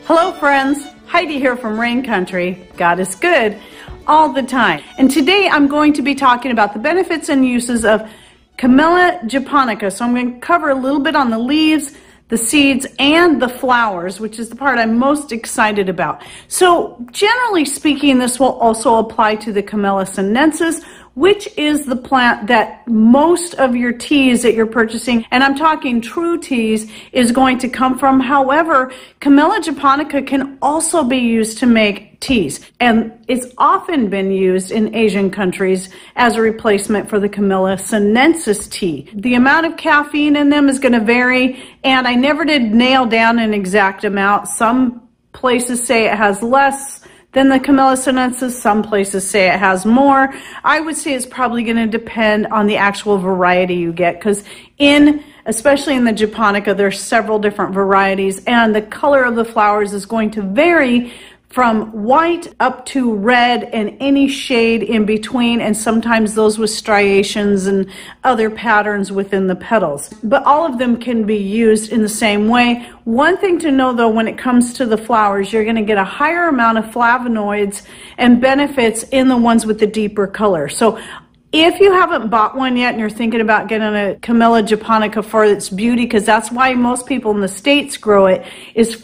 Hello friends, Heidi here from Rain Country. God is good all the time. And today I'm going to be talking about the benefits and uses of Camellia japonica. So I'm going to cover a little bit on the leaves, the seeds, and the flowers, which is the part I'm most excited about. So generally speaking, this will also apply to the Camellia sinensis, which is the plant that most of your teas that you're purchasing, and I'm talking true teas, is going to come from. However, Camellia japonica can also be used to make teas, and it's often been used in Asian countries as a replacement for the Camellia sinensis tea. The amount of caffeine in them is going to vary, and I never did nail down an exact amount. Some places say it has less than the Camellia sinensis. Some places say it has more. I would say it's probably going to depend on the actual variety you get, because especially in the japonica, there's several different varieties, and the color of the flowers is going to vary from white up to red and any shade in between, and sometimes those with striations and other patterns within the petals. But all of them can be used in the same way. One thing to know though, when it comes to the flowers, you're going to get a higher amount of flavonoids and benefits in the ones with the deeper color. So if you haven't bought one yet and you're thinking about getting a Camellia japonica for its beauty, because that's why most people in the States grow it, is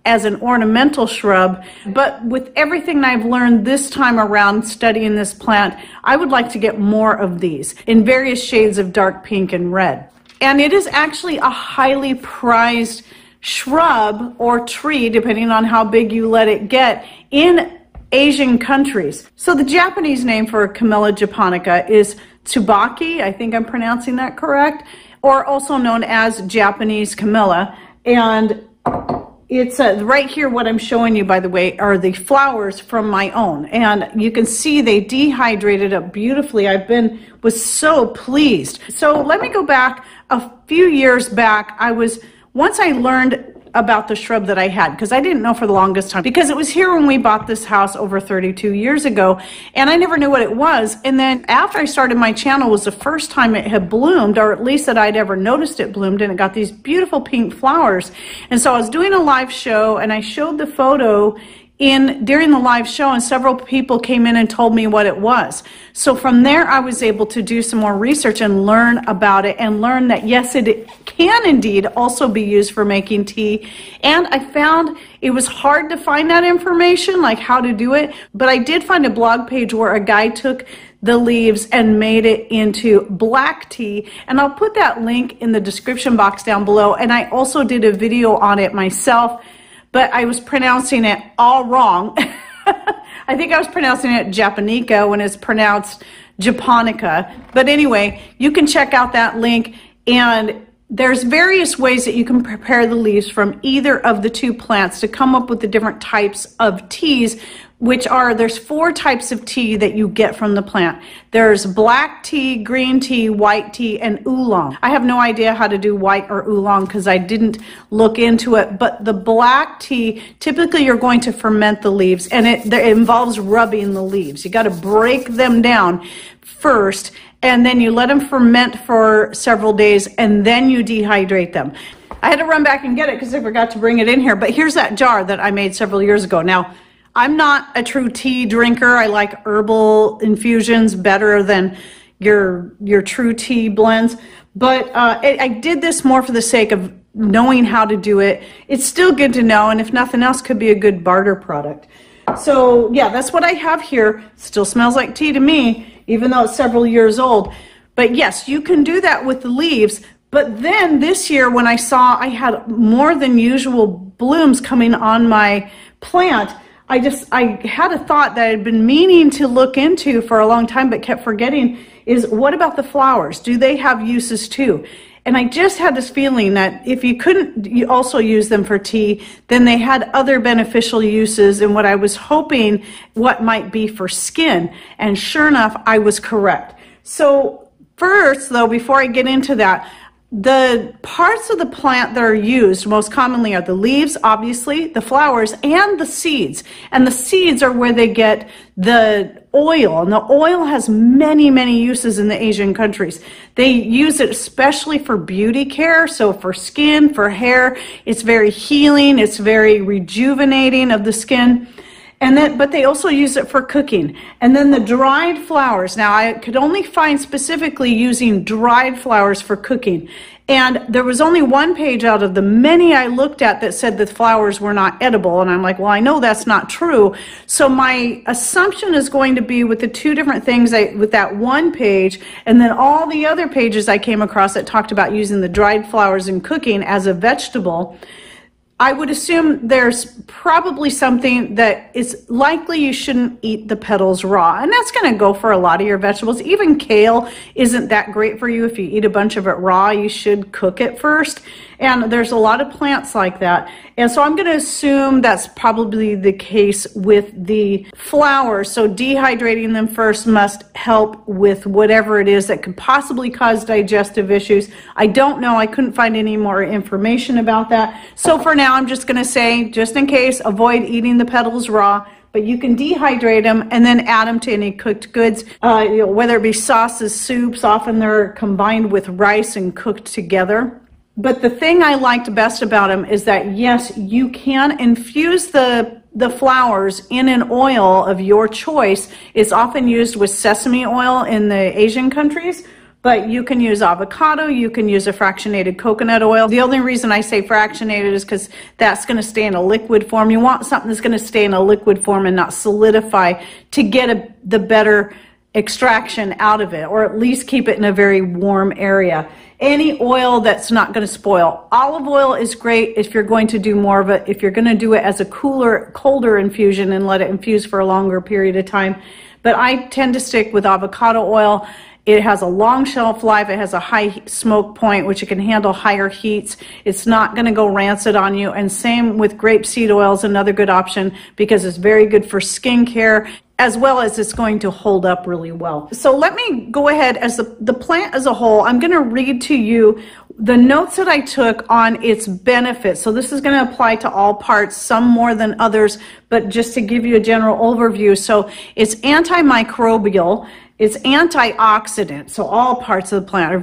as an ornamental shrub. But with everything I've learned this time around studying this plant, I would like to get more of these in various shades of dark pink and red. And it is actually a highly prized shrub or tree, depending on how big you let it get, in Asian countries. So the Japanese name for Camellia japonica is tsubaki, I think I'm pronouncing that correct, or also known as Japanese camellia. And it's right here. What I'm showing you, by the way, are the flowers from my own, and you can see they dehydrated up beautifully. Was so pleased. So let me go back a few years back. Once I learned about the shrub that I had, because I didn't know for the longest time, because it was here when we bought this house over 32 years ago, and I never knew what it was. And then after I started my channel was the first time it had bloomed, or at least that I'd ever noticed it bloomed, and it got these beautiful pink flowers. And so I was doing a live show, and I showed the photo during the live show, and several people came in and told me what it was. So from there, I was able to do some more research and learn about it, and learn that yes, it can indeed also be used for making tea. And I found it was hard to find that information, like how to do it, but I did find a blog page where a guy took the leaves and made it into black tea, and I'll put that link in the description box down below. And I also did a video on it myself, but I was pronouncing it all wrong. I think I was pronouncing it Japonica when it's pronounced Japonica. But anyway, you can check out that link, and there's various ways that you can prepare the leaves from either of the two plants to come up with the different types of teas, there's 4 types of tea that you get from the plant. There's black tea, green tea, white tea, and oolong. I have no idea how to do white or oolong because I didn't look into it, but the black tea, typically you're going to ferment the leaves, and it involves rubbing the leaves. You got to break them down first, and then you let them ferment for several days, and then you dehydrate them. I had to run back and get it because I forgot to bring it in here, but here's that jar that I made several years ago. Now, I'm not a true tea drinker. I like herbal infusions better than your true tea blends, but I did this more for the sake of knowing how to do it. It's still good to know, and if nothing else, could be a good barter product. So yeah, that's what I have here. Still smells like tea to me, even though it's several years old. But yes, you can do that with the leaves. But then this year, when I saw I had more than usual blooms coming on my plant, I had a thought that I had been meaning to look into for a long time but kept forgetting, is what about the flowers? Do they have uses too? And I just had this feeling that if you couldn't also use them for tea, then they had other beneficial uses, and what I was hoping what might be for skin. And sure enough, I was correct. So first though, before I get into that, The parts of the plant that are used most commonly are the leaves, obviously, the flowers, and the seeds. And the seeds are where they get the oil. And the oil has many, many uses in the Asian countries. They use it especially for beauty care, so for skin, for hair. It's very healing. It's very rejuvenating of the skin. But they also use it for cooking. And then the dried flowers. Now, I could only find specifically using dried flowers for cooking. And there was only one page out of the many I looked at that said the flowers were not edible. And I'm like, well, I know that's not true. So my assumption is going to be with the two different things, with that one page, and then all the other pages I came across that talked about using the dried flowers in cooking as a vegetable, I would assume there's probably something that is likely you shouldn't eat the petals raw. And that's going to go for a lot of your vegetables. Even kale isn't that great for you if you eat a bunch of it raw. You should cook it first. And there's a lot of plants like that. And so I'm going to assume that's probably the case with the flowers. So dehydrating them first must help with whatever it is that could possibly cause digestive issues. I don't know. I couldn't find any more information about that. So for now, I'm just going to say, just in case, avoid eating the petals raw. But you can dehydrate them and then add them to any cooked goods, whether it be sauces, soups. Often they're combined with rice and cooked together. But the thing I liked best about them is that, yes, you can infuse the flowers in an oil of your choice. It's often used with sesame oil in the Asian countries, but you can use avocado, you can use a fractionated coconut oil. The only reason I say fractionated is because that's going to stay in a liquid form. You want something that's going to stay in a liquid form and not solidify to get the better extraction out of it, or at least keep it in a very warm area. Any oil that's not going to spoil. Olive oil is great if you're going to do more of it, if you're going to do it as a colder infusion and let it infuse for a longer period of time. But I tend to stick with avocado oil. It has a long shelf life. It has a high smoke point, which it can handle higher heats. It's not going to go rancid on you. And same with grapeseed oil is another good option because it's very good for skincare, as well as it's going to hold up really well. So let me go ahead, as the plant as a whole, I'm going to read to you the notes that I took on its benefits. So this is going to apply to all parts, some more than others, but just to give you a general overview. So it's antimicrobial. It's antioxidant, so all parts of the plant are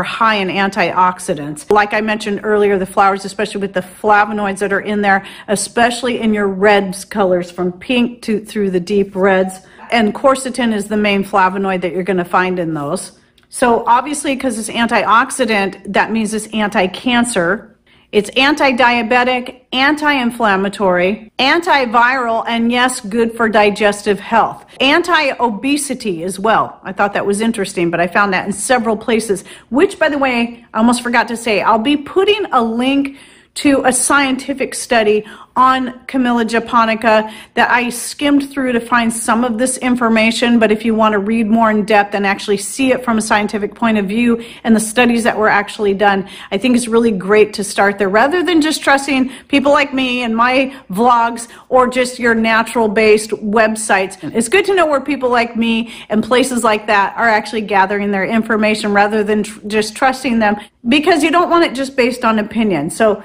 high in antioxidants. Like I mentioned earlier, the flowers, especially with the flavonoids that are in there, especially in your reds colors from pink through the deep reds. And quercetin is the main flavonoid that you're going to find in those. So obviously, because it's antioxidant, that means it's anti-cancer. It's anti-diabetic, anti-inflammatory, antiviral, and yes, good for digestive health. Anti-obesity as well. I thought that was interesting, but I found that in several places, which, by the way, I almost forgot to say, I'll be putting a link to a scientific study on Camellia japonica that I skimmed through to find some of this information. But if you want to read more in depth and actually see it from a scientific point of view and the studies that were actually done, I think it's really great to start there rather than just trusting people like me and my vlogs or just your natural-based websites. It's good to know where people like me and places like that are actually gathering their information rather than just trusting them, because you don't want it just based on opinion. So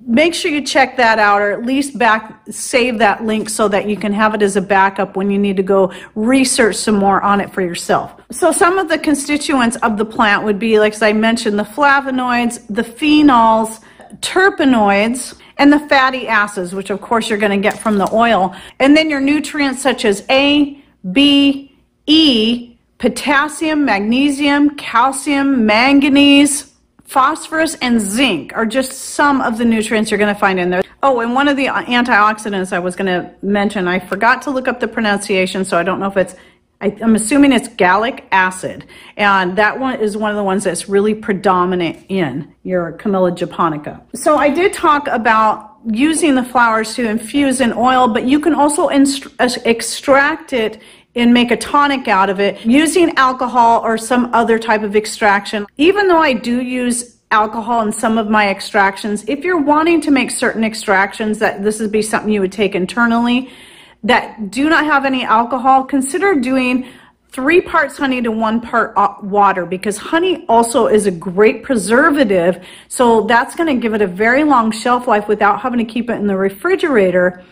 make sure you check that out, or at least save that link so that you can have it as a backup when you need to go research some more on it for yourself. So some of the constituents of the plant would be, like as I mentioned, the flavonoids, the phenols, terpenoids, and the fatty acids, which of course you're going to get from the oil. And then your nutrients such as A, B, E, potassium, magnesium, calcium, manganese, phosphorus, and zinc are just some of the nutrients you're going to find in there. Oh, and one of the antioxidants I was going to mention, I forgot to look up the pronunciation, so I don't know if it's, I'm assuming it's gallic acid. And that one is one of the ones that's really predominant in your Camellia japonica. So I did talk about using the flowers to infuse in oil, but you can also extract it and make a tonic out of it using alcohol or some other type of extraction. Even though I do use alcohol in some of my extractions, if you're wanting to make certain extractions that this would be something you would take internally that do not have any alcohol, consider doing 3 parts honey to 1 part water, because honey also is a great preservative. So that's going to give it a very long shelf life without having to keep it in the refrigerator.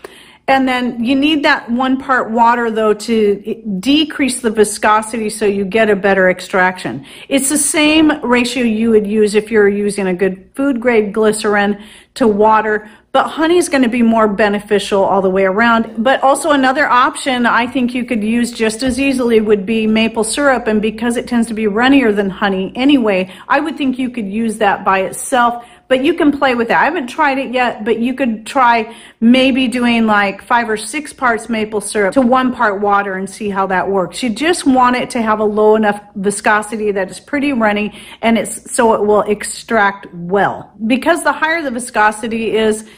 And then you need that 1 part water, though, to decrease the viscosity so you get a better extraction. It's the same ratio you would use if you're using a good food grade glycerin to water, but honey is going to be more beneficial all the way around. But also another option I think you could use just as easily would be maple syrup, and because it tends to be runnier than honey anyway, I would think you could use that by itself. But you can play with that. I haven't tried it yet, but you could try maybe doing like 5 or 6 parts maple syrup to 1 part water and see how that works. You just want it to have a low enough viscosity that it's pretty runny, and so it will extract well. Because the higher the viscosity is,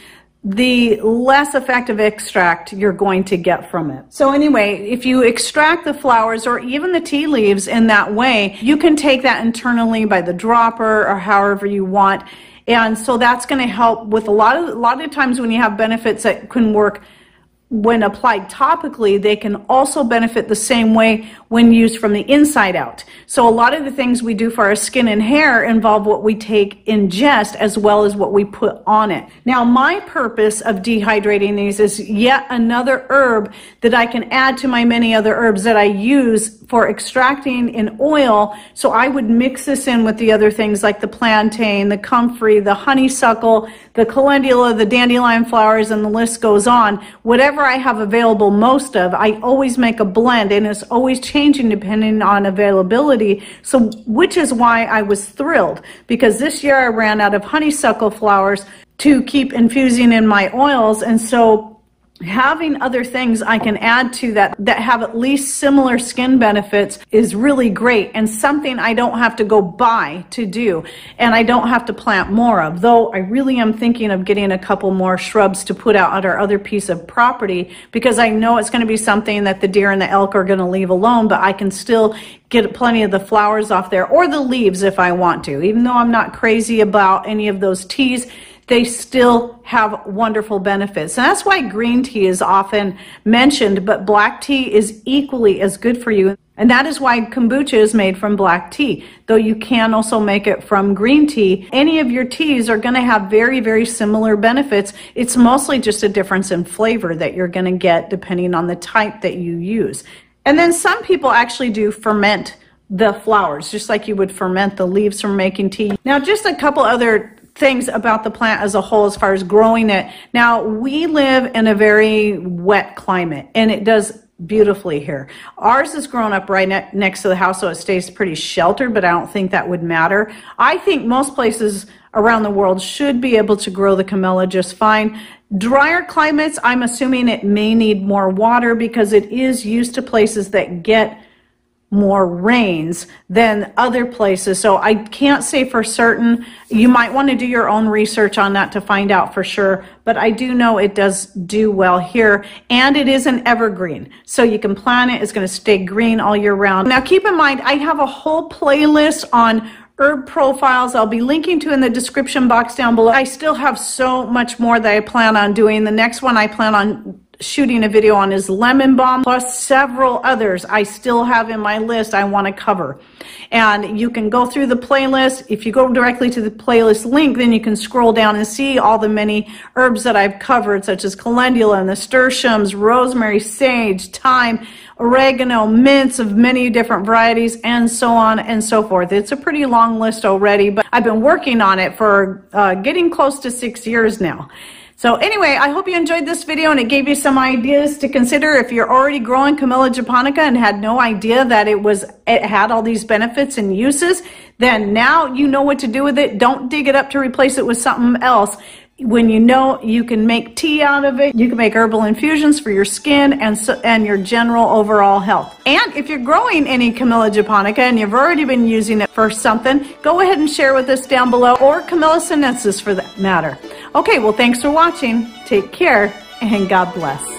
the less effective extract you're going to get from it. So anyway, if you extract the flowers or even the tea leaves in that way, you can take that internally by the dropper or however you want. And so that's going to help with a lot of times when you have benefits that can work when applied topically, they can also benefit the same way when used from the inside out. So a lot of the things we do for our skin and hair involve what we ingest as well as what we put on it. Now, my purpose of dehydrating these is yet another herb that I can add to my many other herbs that I use for extracting in oil. So I would mix this in with the other things like the plantain, the comfrey, the honeysuckle, the calendula, the dandelion flowers, and the list goes on. Whatever I have available most of, I always make a blend, and it's always changing depending on availability. So, which is why I was thrilled, because this year I ran out of honeysuckle flowers to keep infusing in my oils, and so having other things I can add to that have at least similar skin benefits is really great, and something I don't have to go buy to do, and I don't have to plant more of, though I really am thinking of getting a couple more shrubs to put out on our other piece of property, because I know it's going to be something that the deer and the elk are going to leave alone, but I can still get plenty of the flowers off there, or the leaves if I want to. Even though I'm not crazy about any of those teas, they still have wonderful benefits. And that's why green tea is often mentioned, but black tea is equally as good for you. And that is why kombucha is made from black tea, though you can also make it from green tea. Any of your teas are going to have very, very similar benefits. It's mostly just a difference in flavor that you're going to get depending on the type that you use. And then some people actually do ferment the flowers, just like you would ferment the leaves from making tea. Now, just a couple other things about the plant as a whole as far as growing it. Now, we live in a very wet climate, and it does beautifully here. Ours is grown up right next to the house, so it stays pretty sheltered, but I don't think that would matter. I think most places around the world should be able to grow the camellia just fine. Drier climates, I'm assuming it may need more water because it is used to places that get more rains than other places. So I can't say for certain. You might want to do your own research on that to find out for sure, but I do know it does do well here, and it is an evergreen. So you can plant it, it's going to stay green all year round. Now keep in mind, I have a whole playlist on herb profiles I'll be linking to in the description box down below. I still have so much more that I plan on doing. The next one I plan on shooting a video on is lemon balm, plus several others I still have in my list I want to cover. And you can go through the playlist. If you go directly to the playlist link, then you can scroll down and see all the many herbs that I've covered, such as calendula and nasturtiums, rosemary, sage, thyme, oregano, mints of many different varieties, and so on and so forth. It's a pretty long list already, but I've been working on it for getting close to 6 years now. So anyway, I hope you enjoyed this video and it gave you some ideas to consider if you're already growing Camellia japonica and had no idea that it had all these benefits and uses. Then now you know what to do with it. Don't dig it up to replace it with something else. When you know you can make tea out of it, you can make herbal infusions for your skin and your general overall health. And if you're growing any Camellia japonica and you've already been using it for something, go ahead and share with us down below, or Camellia sinensis for that matter. Okay, well, thanks for watching. Take care, and God bless.